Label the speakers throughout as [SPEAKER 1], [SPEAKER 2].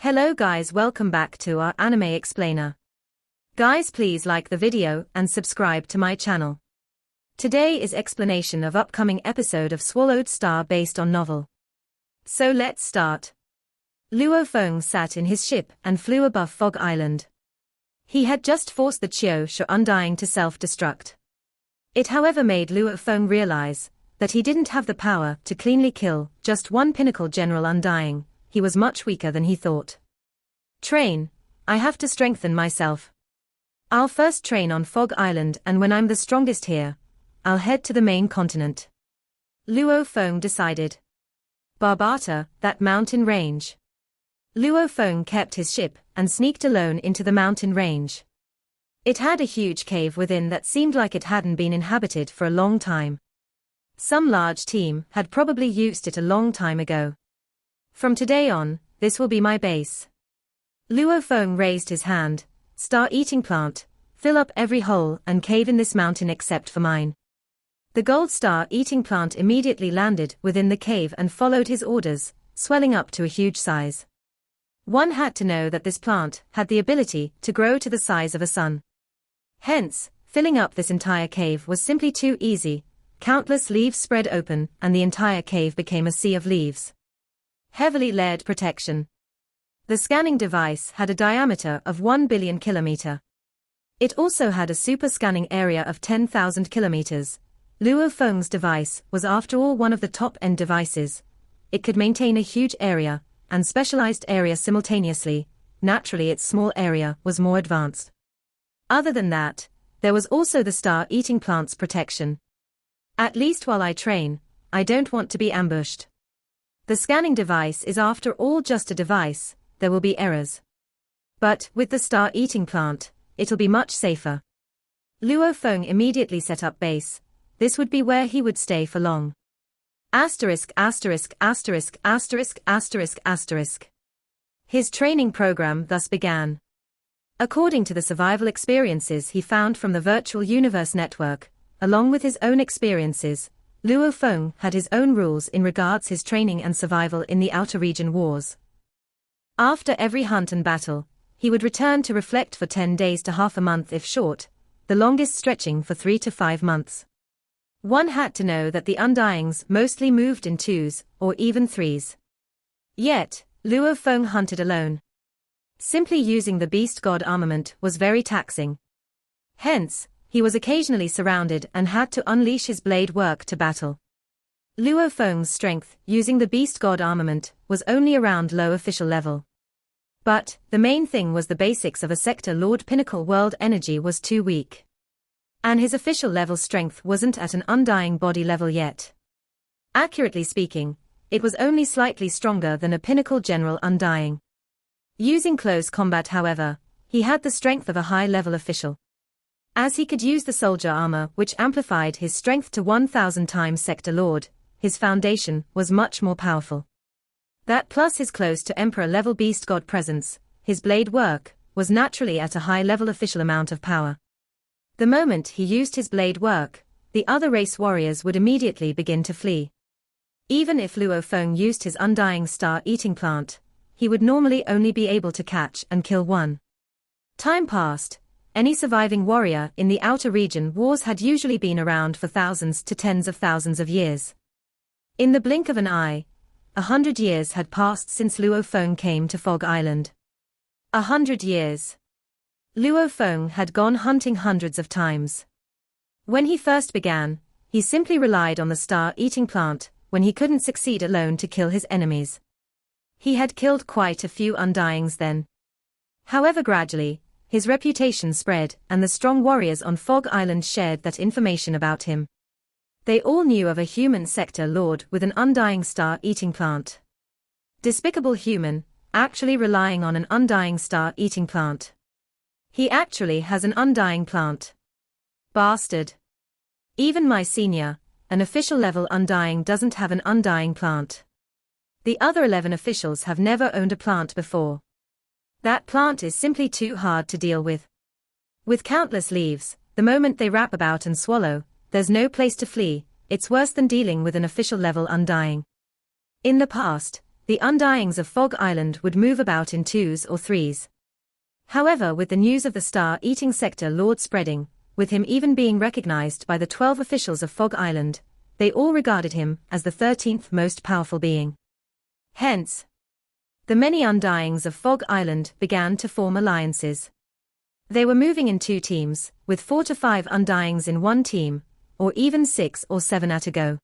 [SPEAKER 1] Hello guys, welcome back to our anime explainer. Guys, please like the video and subscribe to my channel. Today is explanation of upcoming episode of Swallowed Star based on novel. So let's start. Luo Feng sat in his ship and flew above Fog Island. He had just forced the Chiao Shu Undying to self-destruct. It however made Luo Feng realize that he didn't have the power to cleanly kill just one pinnacle general Undying. He was much weaker than he thought. Train, I have to strengthen myself. I'll first train on Fog Island, and when I'm the strongest here, I'll head to the main continent. Luo Feng decided. Barbata, that mountain range. Luo Feng kept his ship and sneaked alone into the mountain range. It had a huge cave within that seemed like it hadn't been inhabited for a long time. Some large team had probably used it a long time ago. From today on, this will be my base. Luo Feng raised his hand. Star-eating plant, fill up every hole and cave in this mountain except for mine. The gold star-eating plant immediately landed within the cave and followed his orders, swelling up to a huge size. One had to know that this plant had the ability to grow to the size of a sun. Hence, filling up this entire cave was simply too easy. Countless leaves spread open and the entire cave became a sea of leaves. Heavily layered protection. The scanning device had a diameter of 1 billion kilometer. It also had a super scanning area of 10,000 kilometers. Luo Feng's device was after all one of the top-end devices. It could maintain a huge area and specialized area simultaneously. Naturally, its small area was more advanced. Other than that, there was also the star-eating plant's protection. At least while I train, I don't want to be ambushed. The scanning device is after all just a device. There will be errors. But with the star-eating plant, it'll be much safer. Luo Feng immediately set up base. This would be where he would stay for long. Asterisk, asterisk, asterisk, asterisk, asterisk, asterisk. His training program thus began. According to the survival experiences he found from the virtual universe network, along with his own experiences, Luo Feng had his own rules in regards his training and survival in the outer region wars. After every hunt and battle, he would return to reflect for 10 days to half a month if short, the longest stretching for 3 to 5 months. One had to know that the Undyings mostly moved in 2s, or even 3s. Yet, Luo Feng hunted alone. Simply using the beast god armament was very taxing. Hence, he was occasionally surrounded and had to unleash his blade work to battle. Luo Feng's strength, using the beast god armament, was only around low official level. But, the main thing was the basics of a sector Lord Pinnacle world energy was too weak. And his official level strength wasn't at an Undying body level yet. Accurately speaking, it was only slightly stronger than a Pinnacle General Undying. Using close combat however, he had the strength of a high-level official. As he could use the soldier armor which amplified his strength to 1,000 times Sector Lord, his foundation was much more powerful. That plus his close to Emperor level beast god presence, his blade work, was naturally at a high-level official amount of power. The moment he used his blade work, the other race warriors would immediately begin to flee. Even if Luo Feng used his Undying star-eating plant, he would normally only be able to catch and kill one. Time passed. Any surviving warrior in the outer region wars had usually been around for thousands to tens of thousands of years. In the blink of an eye, 100 years had passed since Luo Feng came to Fog Island. 100 years. Luo Feng had gone hunting hundreds of times. When he first began, he simply relied on the star-eating plant when he couldn't succeed alone to kill his enemies. He had killed quite a few Undyings then. However, gradually, his reputation spread and the strong warriors on Fog Island shared that information about him. They all knew of a human sector lord with an Undying star-eating plant. Despicable human, actually relying on an Undying star-eating plant. He actually has an Undying plant. Bastard. Even my senior, an official level Undying doesn't have an Undying plant. The other 11 officials have never owned a plant before. That plant is simply too hard to deal with. With countless leaves, the moment they wrap about and swallow, there's no place to flee. It's worse than dealing with an official level Undying. In the past, the Undyings of Fog Island would move about in twos or threes. However, with the news of the Star-Eating Sector Lord spreading, with him even being recognized by the 12 officials of Fog Island, they all regarded him as the 13th most powerful being. Hence, the many Undyings of Fog Island began to form alliances. They were moving in two teams, with 4 to 5 Undyings in one team, or even 6 or 7 at a go.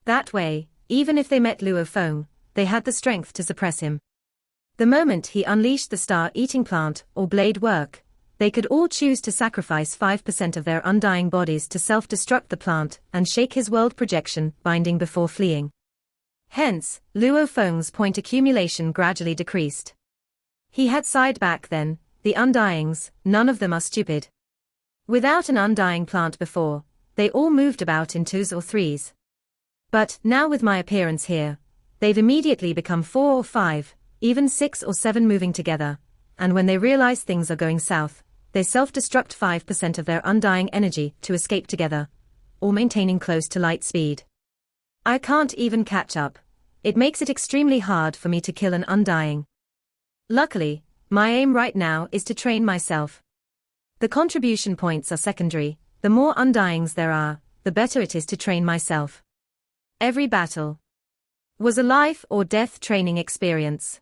[SPEAKER 1] That way, even if they met Luo Feng, they had the strength to suppress him. The moment he unleashed the Star-Eating Plant or Blade Work, they could all choose to sacrifice 5% of their undying bodies to self-destruct the plant and shake his world projection binding before fleeing. Hence, Luo Feng's point accumulation gradually decreased. He had sighed back then, the Undyings, none of them are stupid. Without an undying plant before, they all moved about in twos or threes. But, now with my appearance here, they've immediately become 4 or 5, even 6 or 7 moving together, and when they realize things are going south, they self-destruct 5% of their undying energy to escape together, or maintaining close to light speed. I can't even catch up. It makes it extremely hard for me to kill an undying. Luckily, my aim right now is to train myself. The contribution points are secondary, the more undyings there are, the better it is to train myself. Every battle was a life or death training experience.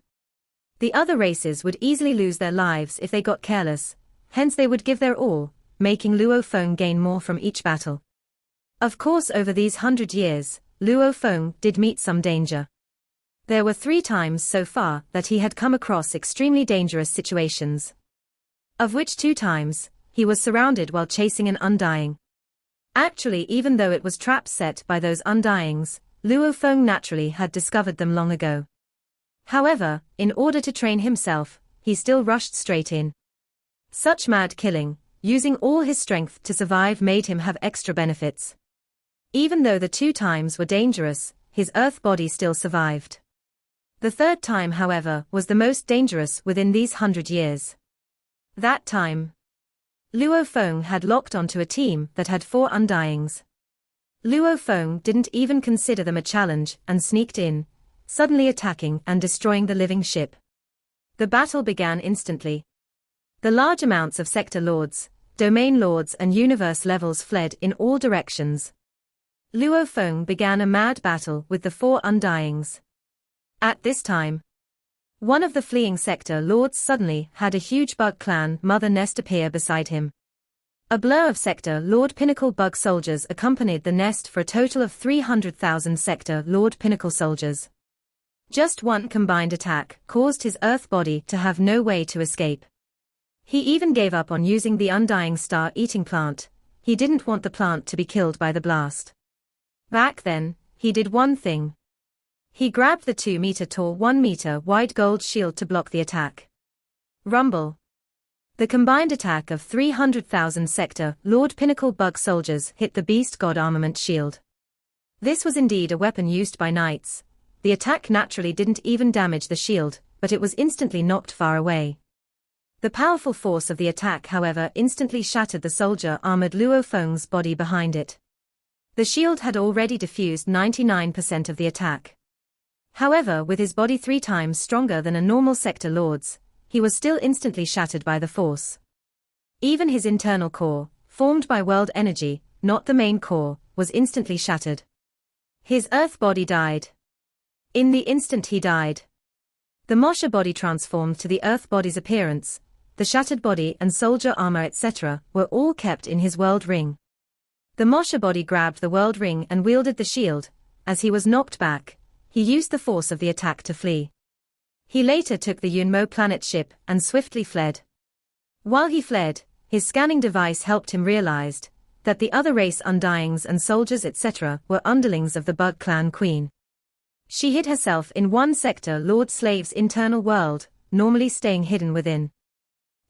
[SPEAKER 1] The other races would easily lose their lives if they got careless, hence they would give their all, making Luo Feng gain more from each battle. Of course, over these 100 years, Luo Feng did meet some danger. There were 3 times so far that he had come across extremely dangerous situations, of which 2 times, he was surrounded while chasing an undying. Actually, even though it was traps set by those undyings, Luo Feng naturally had discovered them long ago. However, in order to train himself, he still rushed straight in. Such mad killing, using all his strength to survive, made him have extra benefits. Even though the 2 times were dangerous, his earth body still survived. The 3rd time, however, was the most dangerous within these 100 years. That time, Luo Feng had locked onto a team that had 4 undyings. Luo Feng didn't even consider them a challenge and sneaked in, suddenly attacking and destroying the living ship. The battle began instantly. The large amounts of sector lords, domain lords and universe levels fled in all directions. Luo Feng began a mad battle with the 4 undyings. At this time, one of the fleeing sector lords suddenly had a huge bug clan mother nest appear beside him. A blur of sector lord pinnacle bug soldiers accompanied the nest for a total of 300,000 sector lord pinnacle soldiers. Just one combined attack caused his earth body to have no way to escape. He even gave up on using the undying star-eating plant. He didn't want the plant to be killed by the blast. Back then, he did one thing. He grabbed the 2-meter-tall 1-meter-wide gold shield to block the attack. Rumble. The combined attack of 300,000 sector Lord Pinnacle bug soldiers hit the Beast God armament shield. This was indeed a weapon used by knights. The attack naturally didn't even damage the shield, but it was instantly knocked far away. The powerful force of the attack, however, instantly shattered the soldier-armored Luo Feng's body behind it. The shield had already diffused 99% of the attack. However, with his body 3 times stronger than a normal sector lord's, he was still instantly shattered by the force. Even his internal core, formed by world energy, not the main core, was instantly shattered. His earth body died. In the instant he died, the Mosha body transformed to the earth body's appearance. The shattered body and soldier armor etc. were all kept in his world ring. The Mosha body grabbed the world ring and wielded the shield. As he was knocked back, he used the force of the attack to flee. He later took the Yunmo planet ship and swiftly fled. While he fled, his scanning device helped him realize that the other race undyings and soldiers etc. were underlings of the Bug Clan Queen. She hid herself in one sector Lord Slave's internal world, normally staying hidden within.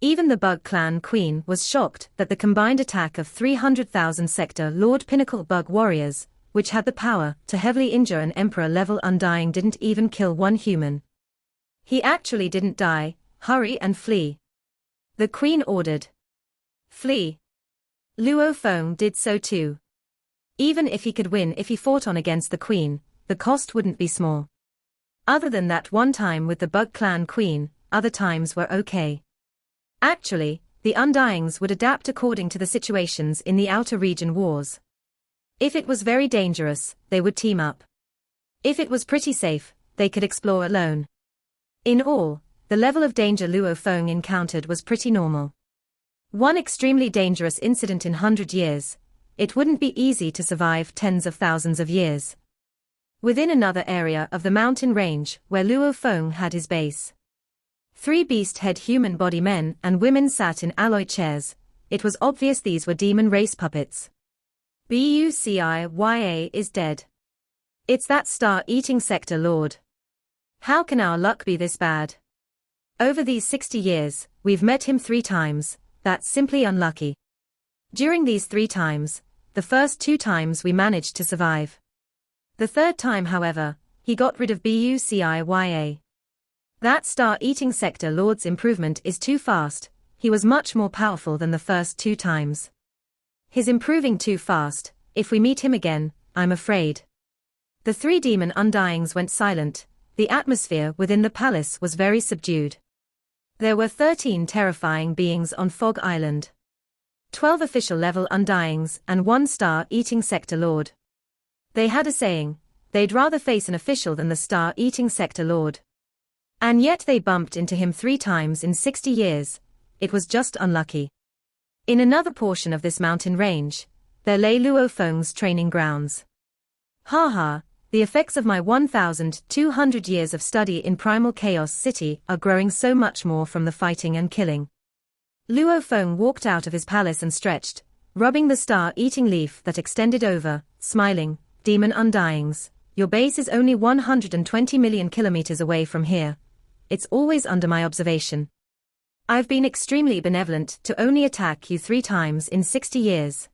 [SPEAKER 1] Even the Bug Clan Queen was shocked that the combined attack of 300,000 sector Lord Pinnacle Bug warriors, which had the power to heavily injure an Emperor-level undying, didn't even kill one human. He actually didn't die. Hurry and flee. The Queen ordered. Flee. Luo Feng did so too. Even if he could win if he fought on against the Queen, the cost wouldn't be small. Other than that one time with the Bug Clan Queen, other times were okay. Actually, the Undyings would adapt according to the situations in the outer region wars. If it was very dangerous, they would team up. If it was pretty safe, they could explore alone. In all, the level of danger Luo Feng encountered was pretty normal. One extremely dangerous incident in 100 years, it wouldn't be easy to survive tens of thousands of years. Within another area of the mountain range where Luo Feng had his base, 3 beast-head human body men and women sat in alloy chairs. It was obvious these were demon race puppets. Buciya is dead. It's that star-eating sector lord. How can our luck be this bad? Over these 60 years, we've met him 3 times, that's simply unlucky. During these 3 times, the first 2 times we managed to survive. The 3rd time, however, he got rid of Buciya. That star-eating sector lord's improvement is too fast, he was much more powerful than the first 2 times. His improving too fast, if we meet him again, I'm afraid. The 3 demon Undyings went silent, the atmosphere within the palace was very subdued. There were 13 terrifying beings on Fog Island. 12 official-level Undyings and 1 star-eating sector lord. They had a saying, they'd rather face an official than the star-eating sector lord. And yet they bumped into him 3 times in 60 years, it was just unlucky. In another portion of this mountain range, there lay Luo Feng's training grounds. Haha, the effects of my 1,200 years of study in Primal Chaos City are growing so much more from the fighting and killing. Luo Feng walked out of his palace and stretched, rubbing the star-eating leaf that extended over, smiling, Demon Undyings, your base is only 120 million kilometers away from here. It's always under my observation. I've been extremely benevolent to only attack you 3 times in 60 years.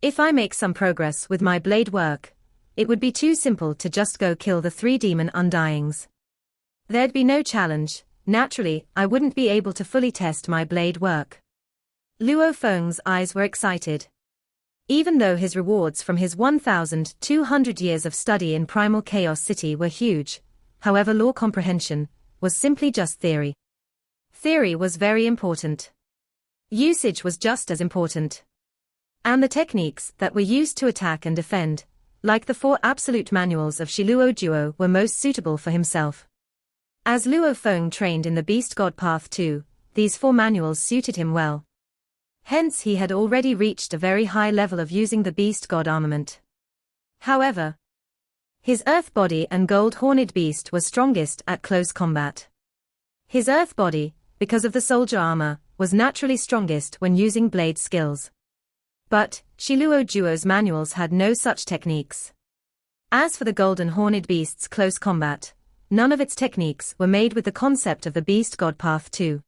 [SPEAKER 1] If I make some progress with my blade work, it would be too simple to just go kill the 3 demon Undyings. There'd be no challenge, naturally I wouldn't be able to fully test my blade work. Luo Feng's eyes were excited. Even though his rewards from his 1,200 years of study in Primal Chaos City were huge, however law comprehension was simply just theory. Theory was very important. Usage was just as important. And the techniques that were used to attack and defend, like the 4 absolute manuals of Shiluo Duo, were most suitable for himself. As Luo Feng trained in the Beast God Path too, these 4 manuals suited him well. Hence he had already reached a very high level of using the Beast God armament. However, his Earth Body and Gold Horned Beast were strongest at close combat. His Earth Body, because of the soldier armor, was naturally strongest when using blade skills. But Shiluo Duo's manuals had no such techniques. As for the Golden Horned Beast's close combat, none of its techniques were made with the concept of the Beast God Path too.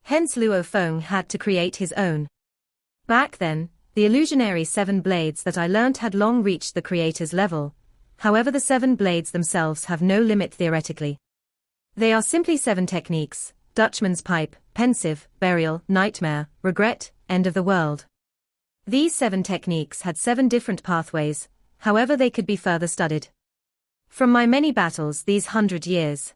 [SPEAKER 1] Hence Luo Feng had to create his own. Back then, the illusionary 7 blades that I learnt had long reached the creator's level, however the 7 blades themselves have no limit theoretically. They are simply 7 techniques: Dutchman's Pipe, Pensive, Burial, Nightmare, Regret, End of the World. These 7 techniques had 7 different pathways, however they could be further studied. From my many battles these 100 years,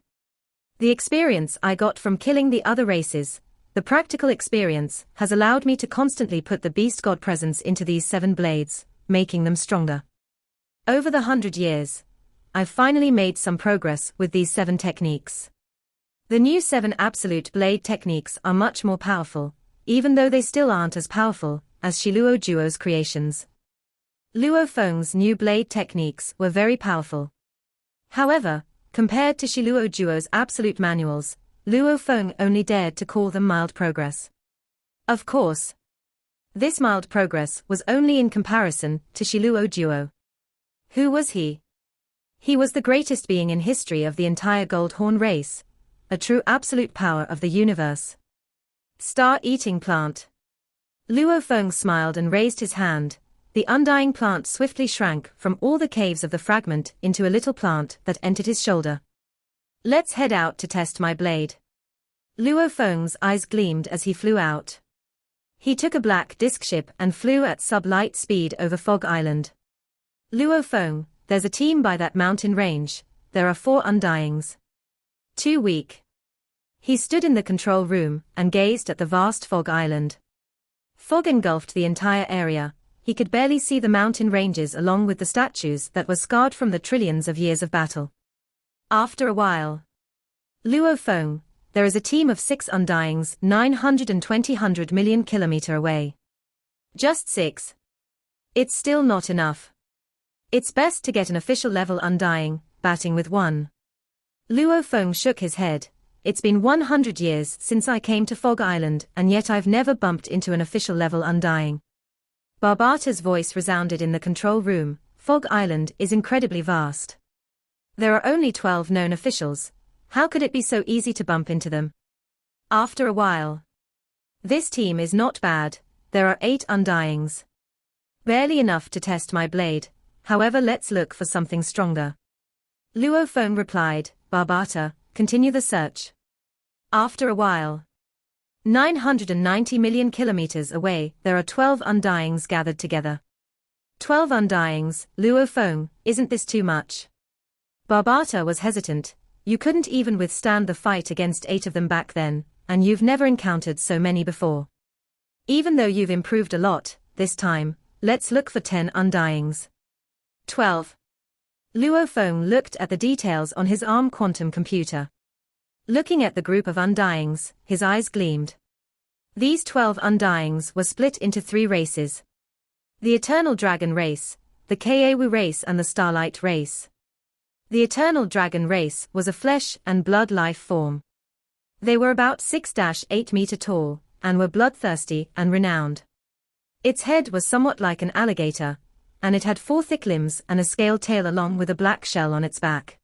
[SPEAKER 1] the experience I got from killing the other races, the practical experience, has allowed me to constantly put the Beast God presence into these 7 blades, making them stronger. Over the 100 years, I've finally made some progress with these 7 techniques. The new 7 absolute blade techniques are much more powerful, even though they still aren't as powerful as Shiluo Duo's creations. Luo Feng's new blade techniques were very powerful. However, compared to Shiluo Duo's absolute manuals, Luo Feng only dared to call them mild progress. Of course, this mild progress was only in comparison to Shiluo Duo. Who was he? He was the greatest being in history of the entire Goldhorn race, a true absolute power of the universe. Star-eating plant. Luo Feng smiled and raised his hand. The undying plant swiftly shrank from all the caves of the fragment into a little plant that entered his shoulder. Let's head out to test my blade. Luo Feng's eyes gleamed as he flew out. He took a black disc ship and flew at sub-light speed over Fog Island. Luo Feng, there's a team by that mountain range, there are 4 undyings. Too weak. He stood in the control room and gazed at the vast fog island. Fog engulfed the entire area. He could barely see the mountain ranges along with the statues that were scarred from the trillions of years of battle. After a while. Luo Feng, there is a team of 6 undyings 920 million kilometer away. Just 6. It's still not enough. It's best to get an official level undying, batting with 1. Luo Feng shook his head. It's been 100 years since I came to Fog Island and yet I've never bumped into an official level undying. Barbata's voice resounded in the control room. Fog Island is incredibly vast. There are only 12 known officials. How could it be so easy to bump into them? After a while. This team is not bad. There are 8 undyings. Barely enough to test my blade. However, let's look for something stronger. Luo Feng replied, Barbata, continue the search. After a while. 990 million kilometers away, there are 12 undyings gathered together. 12 undyings, Luo Feng, isn't this too much? Barbata was hesitant. You couldn't even withstand the fight against 8 of them back then, and you've never encountered so many before. Even though you've improved a lot, this time, let's look for 10 undyings. 12. Luo Feng looked at the details on his ARM quantum computer. Looking at the group of undyings, his eyes gleamed. These 12 undyings were split into 3 races. The Eternal Dragon Race, the Kaewu Race and the Starlight Race. The Eternal Dragon Race was a flesh and blood life form. They were about 6-8 meter tall, and were bloodthirsty and renowned. Its head was somewhat like an alligator, and it had 4 thick limbs and a scaled tail along with a black shell on its back.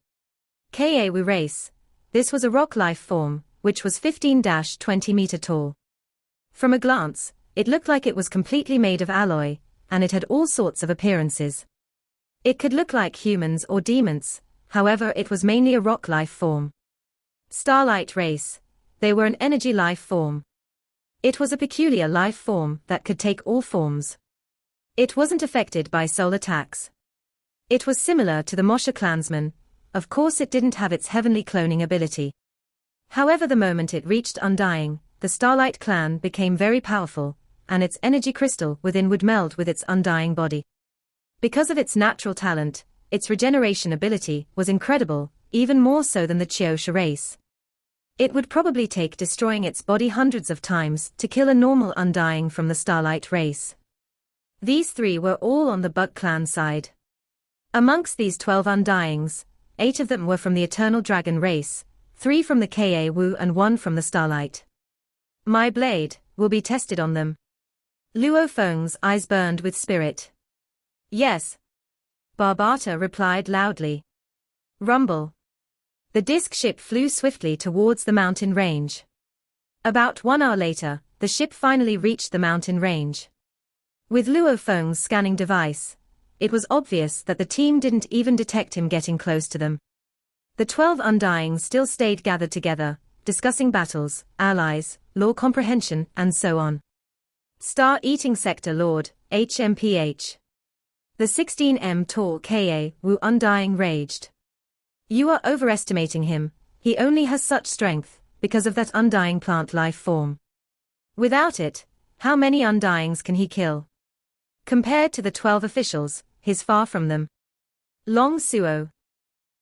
[SPEAKER 1] Kaewu Race. This was a rock life form, which was 15-20 meter tall. From a glance, it looked like it was completely made of alloy, and it had all sorts of appearances. It could look like humans or demons, however it was mainly a rock life form. Starlight Race. They were an energy life form. It was a peculiar life form that could take all forms. It wasn't affected by soul attacks. It was similar to the Mosha clansman. Of course it didn't have its heavenly cloning ability. However, the moment it reached undying, the Starlight clan became very powerful, and its energy crystal within would meld with its undying body. Because of its natural talent, its regeneration ability was incredible, even more so than the Chiosha race. It would probably take destroying its body hundreds of times to kill a normal undying from the Starlight race. These 3 were all on the Bug clan side. Amongst these 12 undyings, 8 of them were from the Eternal Dragon race, 3 from the Kaewu and 1 from the Starlight. My blade will be tested on them. Luo Feng's eyes burned with spirit. Yes. Barbata replied loudly. Rumble. The disc ship flew swiftly towards the mountain range. About 1 hour later, the ship finally reached the mountain range. With Luo Feng's scanning device, it was obvious that the team didn't even detect him getting close to them. The 12 undyings still stayed gathered together, discussing battles, allies, lore comprehension, and so on. Star-Eating Sector Lord, HMPH. The 16M tall Kaewu undying raged. You are overestimating him, he only has such strength, because of that undying plant life form. Without it, how many undyings can he kill? Compared to the 12 officials, he's far from them. Long Suo.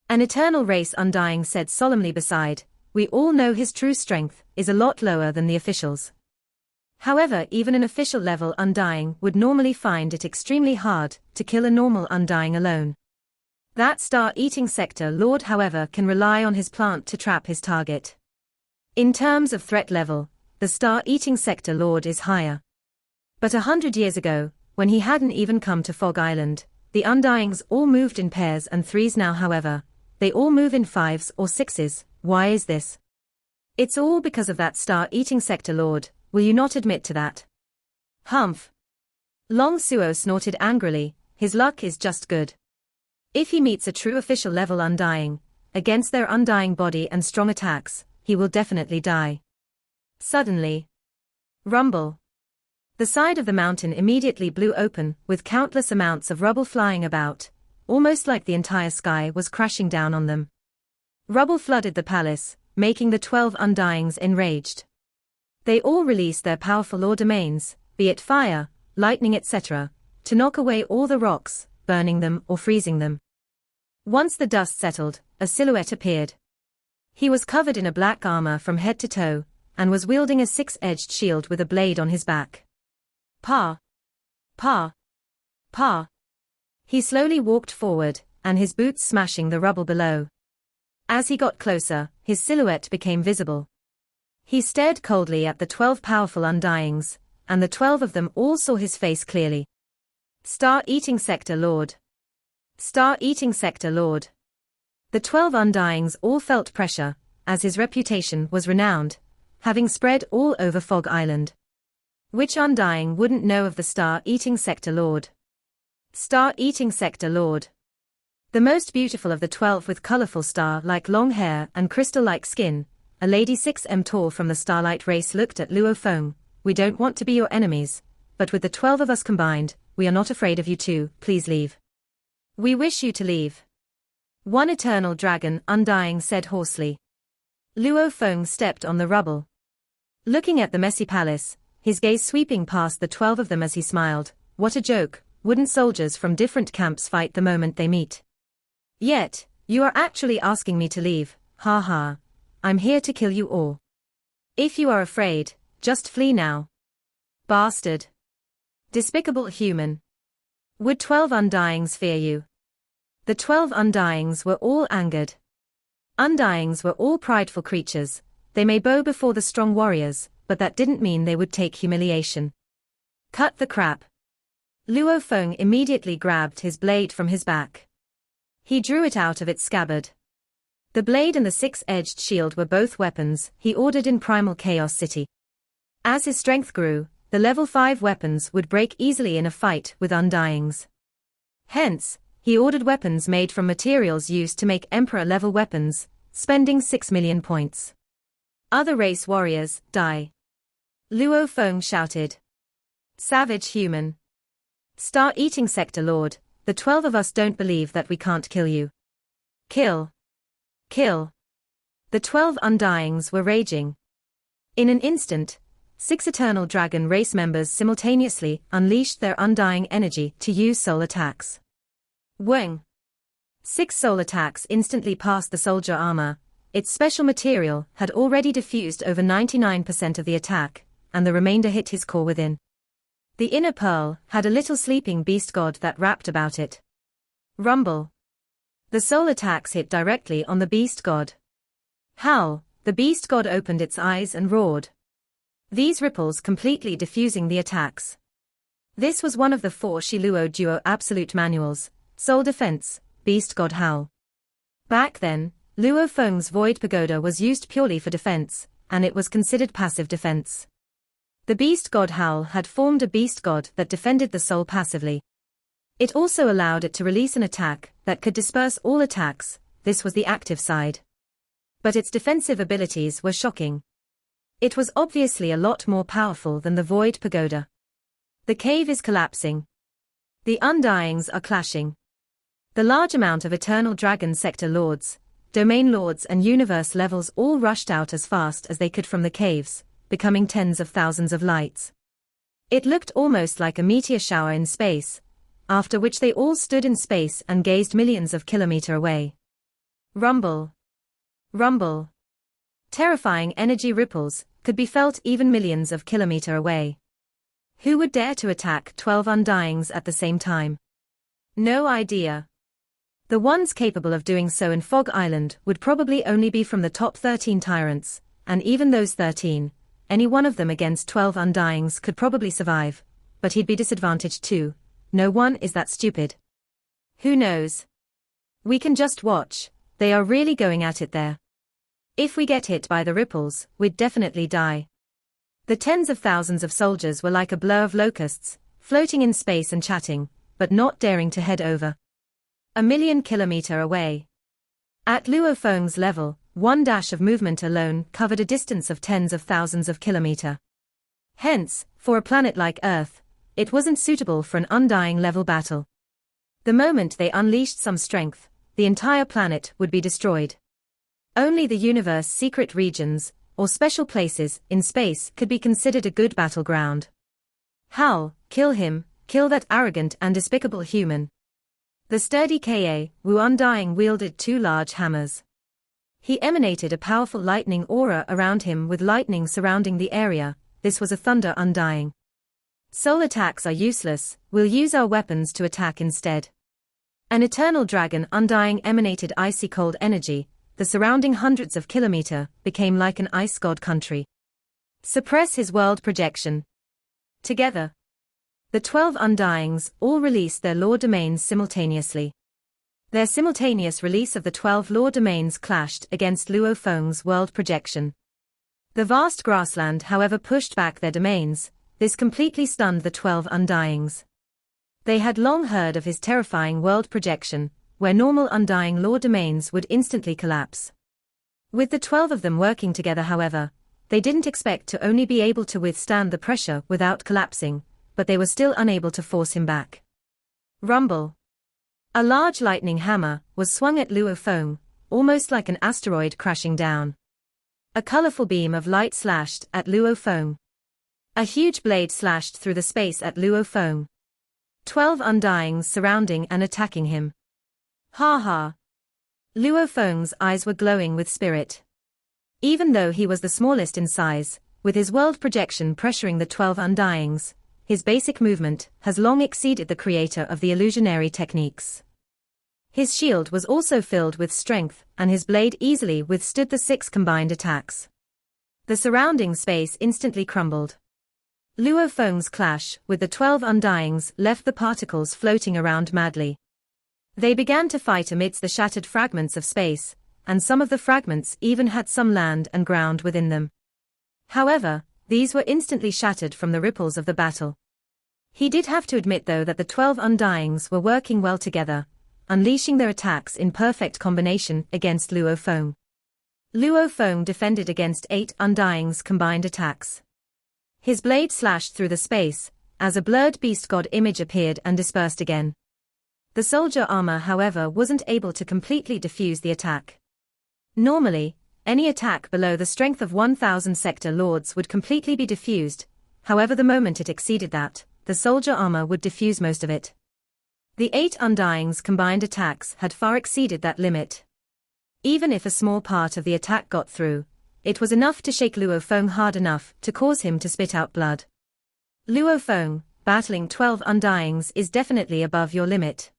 [SPEAKER 1] An eternal race undying said solemnly beside, we all know his true strength is a lot lower than the officials. However, even an official level undying would normally find it extremely hard to kill a normal undying alone. That star-eating sector lord, however, can rely on his plant to trap his target. In terms of threat level, the star-eating sector lord is higher. But 100 years ago, when he hadn't even come to Fog Island, the undyings all moved in pairs and threes. Now, however, they all move in 5s or 6s. Why is this? It's all because of that star-eating sector lord, will you not admit to that? Humph. Long Suo snorted angrily, his luck is just good. If he meets a true official level undying, against their undying body and strong attacks, he will definitely die. Suddenly. Rumble. The side of the mountain immediately blew open, with countless amounts of rubble flying about, almost like the entire sky was crashing down on them. Rubble flooded the palace, making the 12 Undyings enraged. They all released their powerful law domains, be it fire, lightning etc., to knock away all the rocks, burning them or freezing them. Once the dust settled, a silhouette appeared. He was covered in a black armor from head to toe, and was wielding a six-edged shield with a blade on his back. Pa! Pa! Pa! He slowly walked forward, and his boots smashing the rubble below. As he got closer, his silhouette became visible. He stared coldly at the 12 powerful Undyings, and the 12 of them all saw his face clearly. Star-eating Sector Lord. Star-eating Sector Lord. The 12 Undyings all felt pressure, as his reputation was renowned, having spread all over Fog Island. Which Undying wouldn't know of the Star-eating Sector Lord? Star-eating Sector Lord. The most beautiful of the 12 with colorful star-like long hair and crystal-like skin, a lady 6 m tall from the Starlight race looked at Luo Feng. We don't want to be your enemies, but with the 12 of us combined, we are not afraid of you too, please leave. We wish you to leave. One eternal dragon Undying said hoarsely. Luo Feng stepped on the rubble. Looking at the messy palace, his gaze sweeping past the 12 of them as he smiled. What a joke, wooden soldiers from different camps fight the moment they meet. Yet, you are actually asking me to leave, ha ha. I'm here to kill you all. If you are afraid, just flee now. Bastard. Despicable human. Would 12 Undyings fear you? The 12 Undyings were all angered. Undyings were all prideful creatures. They may bow before the strong warriors, but that didn't mean they would take humiliation. Cut the crap. Luo Feng immediately grabbed his blade from his back. He drew it out of its scabbard. The blade and the six-edged shield were both weapons he ordered in Primal Chaos City. As his strength grew, the level 5 weapons would break easily in a fight with Undyings. Hence, he ordered weapons made from materials used to make Emperor-level weapons, spending 6 million points. Other race warriors, die. Luo Feng shouted. Savage human. Star-eating Sector Lord, the 12 of us don't believe that we can't kill you. Kill. Kill. The 12 Undyings were raging. In an instant, 6 Eternal Dragon race members simultaneously unleashed their undying energy to use soul attacks. Weng. 6 soul attacks instantly passed the soldier armor. Its special material had already diffused over 99% of the attack, and the remainder hit his core within. The inner pearl had a little sleeping beast god that wrapped about it. Rumble. The soul attacks hit directly on the beast god. Howl, the beast god opened its eyes and roared. These ripples completely diffusing the attacks. This was one of the 4 Shiluo Duo Absolute Manuals, Soul Defense, Beast God Howl. Back then, Luo Feng's Void Pagoda was used purely for defense, and it was considered passive defense. The Beast God Howl had formed a beast god that defended the soul passively. It also allowed it to release an attack that could disperse all attacks. This was the active side. But its defensive abilities were shocking. It was obviously a lot more powerful than the Void Pagoda. The cave is collapsing. The Undyings are clashing. The large amount of Eternal Dragon Sector Lords, Domain Lords and Universe levels all rushed out as fast as they could from the caves, becoming tens of thousands of lights. It looked almost like a meteor shower in space, after which they all stood in space and gazed millions of kilometers away. Rumble. Rumble. Terrifying energy ripples could be felt even millions of kilometers away. Who would dare to attack 12 Undyings at the same time? No idea. The ones capable of doing so in Fog Island would probably only be from the top 13 tyrants, and even those 13, any one of them against 12 Undyings could probably survive, but he'd be disadvantaged too. No one is that stupid. Who knows? We can just watch. They are really going at it there. If we get hit by the ripples, we'd definitely die. The tens of thousands of soldiers were like a blur of locusts, floating in space and chatting, but not daring to head over. 1,000,000 kilometers away. At Luo Feng's level, one dash of movement alone covered a distance of tens of thousands of kilometers. Hence, for a planet like Earth, it wasn't suitable for an undying level battle. The moment they unleashed some strength, the entire planet would be destroyed. Only the universe's secret regions, or special places in space, could be considered a good battleground. Howl, kill him, kill that arrogant and despicable human. The sturdy Ka Wu Undying wielded two large hammers. He emanated a powerful lightning aura around him with lightning surrounding the area. This was a thunder undying. Soul attacks are useless, we'll use our weapons to attack instead. An eternal dragon undying emanated icy cold energy. The surrounding hundreds of kilometers became like an ice god country. Suppress his world projection. Together, the 12 Undyings all released their law domains simultaneously. Their simultaneous release of the 12 law domains clashed against Luo Feng's world projection. The vast grassland, however, pushed back their domains. This completely stunned the 12 Undyings. They had long heard of his terrifying world projection, where normal undying law domains would instantly collapse. With the 12 of them working together, however, they didn't expect to only be able to withstand the pressure without collapsing, but they were still unable to force him back. Rumble. A large lightning hammer was swung at Luo Feng, almost like an asteroid crashing down. A colorful beam of light slashed at Luo Feng. A huge blade slashed through the space at Luo Feng. 12 Undyings surrounding and attacking him. Ha ha. Luo Feng's eyes were glowing with spirit. Even though he was the smallest in size, with his world projection pressuring the 12 Undyings, his basic movement has long exceeded the creator of the illusionary techniques. His shield was also filled with strength, and his blade easily withstood the 6 combined attacks. The surrounding space instantly crumbled. Luo Feng's clash with the 12 Undyings left the particles floating around madly. They began to fight amidst the shattered fragments of space, and some of the fragments even had some land and ground within them. However, these were instantly shattered from the ripples of the battle. He did have to admit though that the 12 Undyings were working well together, unleashing their attacks in perfect combination against Luo Feng. Luo Feng defended against 8 Undyings' combined attacks. His blade slashed through the space, as a blurred beast god image appeared and dispersed again. The soldier armor, however, wasn't able to completely defuse the attack. Normally, any attack below the strength of 1000 sector lords would completely be diffused, however the moment it exceeded that, the soldier armor would diffuse most of it. The 8 Undyings' combined attacks had far exceeded that limit. Even if a small part of the attack got through, it was enough to shake Luo Feng hard enough to cause him to spit out blood. Luo Feng, battling 12 Undyings is definitely above your limit.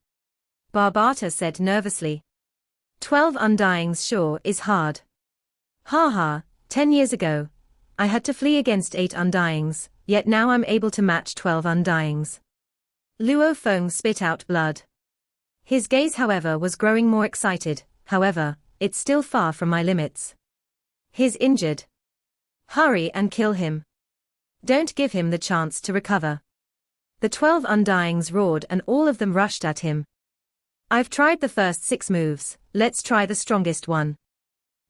[SPEAKER 1] Barbata said nervously. 12 Undyings sure is hard. Ha ha, 10 years ago, I had to flee against 8 Undyings, yet now I'm able to match 12 Undyings. Luo Feng spit out blood. His gaze, however, was growing more excited. However, it's still far from my limits. He's injured. Hurry and kill him. Don't give him the chance to recover. The 12 Undyings roared and all of them rushed at him. I've tried the first 6 moves, let's try the strongest one.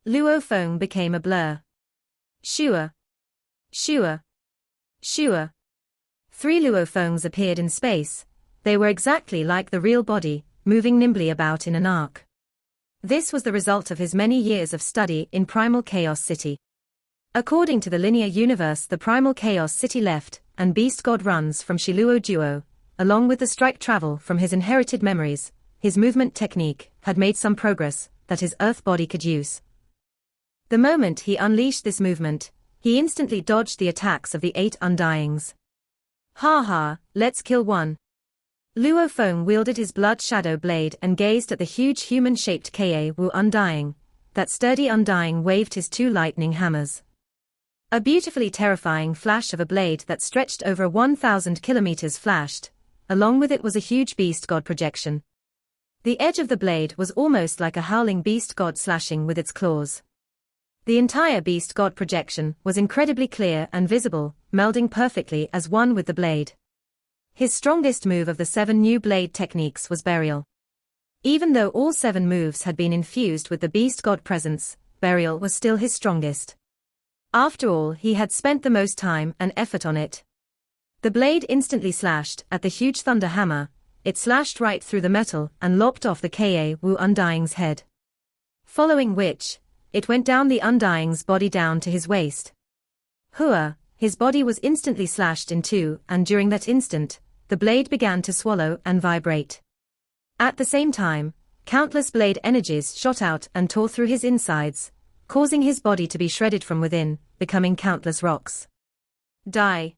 [SPEAKER 1] Luo Feng became a blur. Shua. Shua. Shua. 3 Luo Fengs appeared in space. They were exactly like the real body, moving nimbly about in an arc. This was the result of his many years of study in Primal Chaos City. According to the linear universe, the Primal Chaos City left, and Beast God runs from Shiluo Duo, along with the strike travel from his inherited memories. His movement technique had made some progress that his earth body could use. The moment he unleashed this movement, he instantly dodged the attacks of the 8 Undyings. Ha ha, let's kill one. Luo Feng wielded his blood shadow blade and gazed at the huge human-shaped Ka Wu Undying. That sturdy Undying waved his 2 lightning hammers. A beautifully terrifying flash of a blade that stretched over 1,000 kilometers flashed. Along with it was a huge beast god projection. The edge of the blade was almost like a howling beast god slashing with its claws. The entire beast god projection was incredibly clear and visible, melding perfectly as one with the blade. His strongest move of the 7 new blade techniques was burial. Even though all 7 moves had been infused with the beast god presence, burial was still his strongest. After all, he had spent the most time and effort on it. The blade instantly slashed at the huge thunder hammer. It slashed right through the metal and lopped off the Ka Wu Undying's head. Following which, it went down the Undying's body down to his waist. Hua, his body was instantly slashed in two, and during that instant, the blade began to swallow and vibrate. At the same time, countless blade energies shot out and tore through his insides, causing his body to be shredded from within, becoming countless rocks. Die.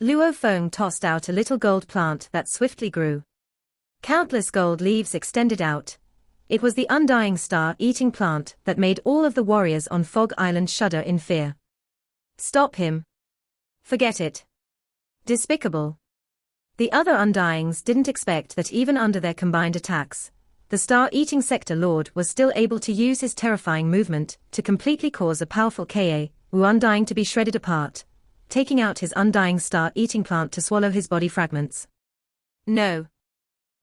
[SPEAKER 1] Luo Feng tossed out a little gold plant that swiftly grew. Countless gold leaves extended out. It was the undying star-eating plant that made all of the warriors on Fog Island shudder in fear. Stop him. Forget it. Despicable. The other Undyings didn't expect that even under their combined attacks, the star-eating sector lord was still able to use his terrifying movement to completely cause a powerful Wu Undying to be shredded apart, taking out his undying star-eating plant to swallow his body fragments. No.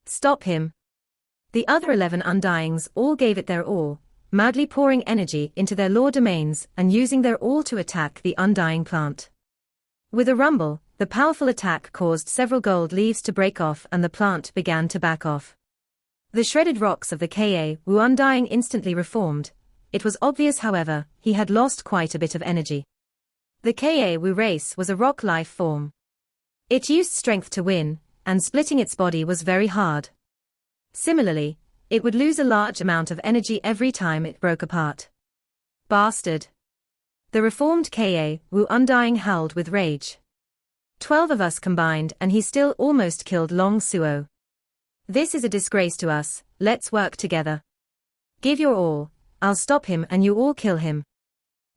[SPEAKER 1] Stop him. The other 11 Undyings all gave it their all, madly pouring energy into their law domains and using their all to attack the undying plant. With a rumble, the powerful attack caused several gold leaves to break off and the plant began to back off. The shredded rocks of the Wu Undying instantly reformed. It was obvious, however, he had lost quite a bit of energy. The Wu race was a rock life form. It used strength to win, and splitting its body was very hard. Similarly, it would lose a large amount of energy every time it broke apart. Bastard. The reformed Wu Undying howled with rage. 12 of us combined and he still almost killed Long Suo. This is a disgrace to us, let's work together. Give your all, I'll stop him and you all kill him.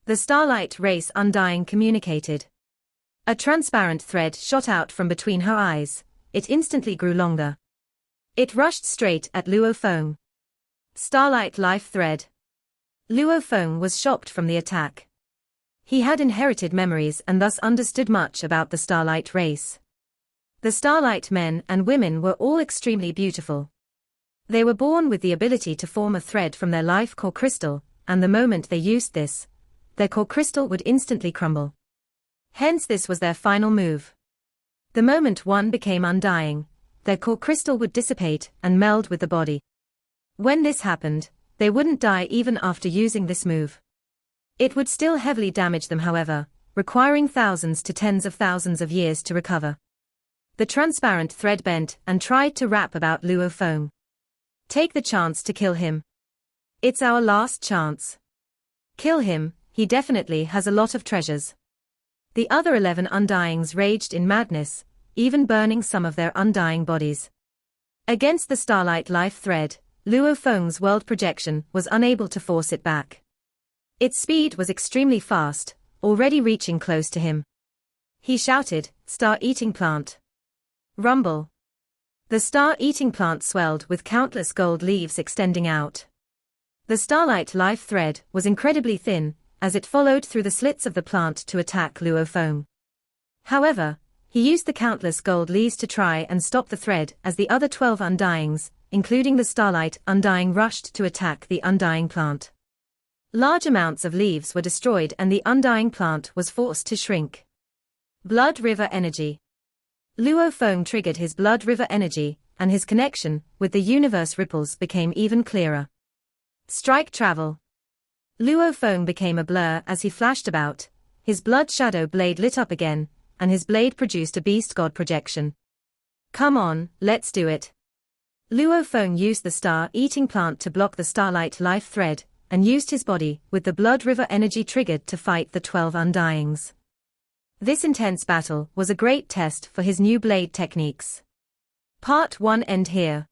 [SPEAKER 1] The Starlight Race Undying communicated. A transparent thread shot out from between her eyes, it instantly grew longer. It rushed straight at Luo Feng. Starlight Life Thread. Luo Feng was shocked from the attack. He had inherited memories and thus understood much about the Starlight race. The Starlight men and women were all extremely beautiful. They were born with the ability to form a thread from their life core crystal, and the moment they used this, their core crystal would instantly crumble. Hence this was their final move. The moment one became undying, their core crystal would dissipate and meld with the body. When this happened, they wouldn't die even after using this move. It would still heavily damage them, however, requiring thousands to tens of thousands of years to recover. The transparent thread bent and tried to wrap about Luo Feng. Take the chance to kill him. It's our last chance. Kill him, he definitely has a lot of treasures. The other 11 Undyings raged in madness, even burning some of their undying bodies. Against the Starlight Life Thread, Luo Feng's world projection was unable to force it back. Its speed was extremely fast, already reaching close to him. He shouted, "Star-eating plant." Rumble. The star-eating plant swelled with countless gold leaves extending out. The Starlight Life Thread was incredibly thin, as it followed through the slits of the plant to attack Luo Feng. However, he used the countless gold leaves to try and stop the thread as the other 12 Undyings, including the Starlight Undying, rushed to attack the undying plant. Large amounts of leaves were destroyed and the undying plant was forced to shrink. Blood River Energy. Luo Feng triggered his Blood River Energy, and his connection with the universe ripples became even clearer. Strike Travel. Luo Feng became a blur as he flashed about, his blood shadow blade lit up again, and his blade produced a beast god projection. Come on, let's do it. Luo Feng used the star-eating plant to block the Starlight Life Thread, and used his body with the Blood River Energy triggered to fight the 12 Undyings. This intense battle was a great test for his new blade techniques. Part 1 end here.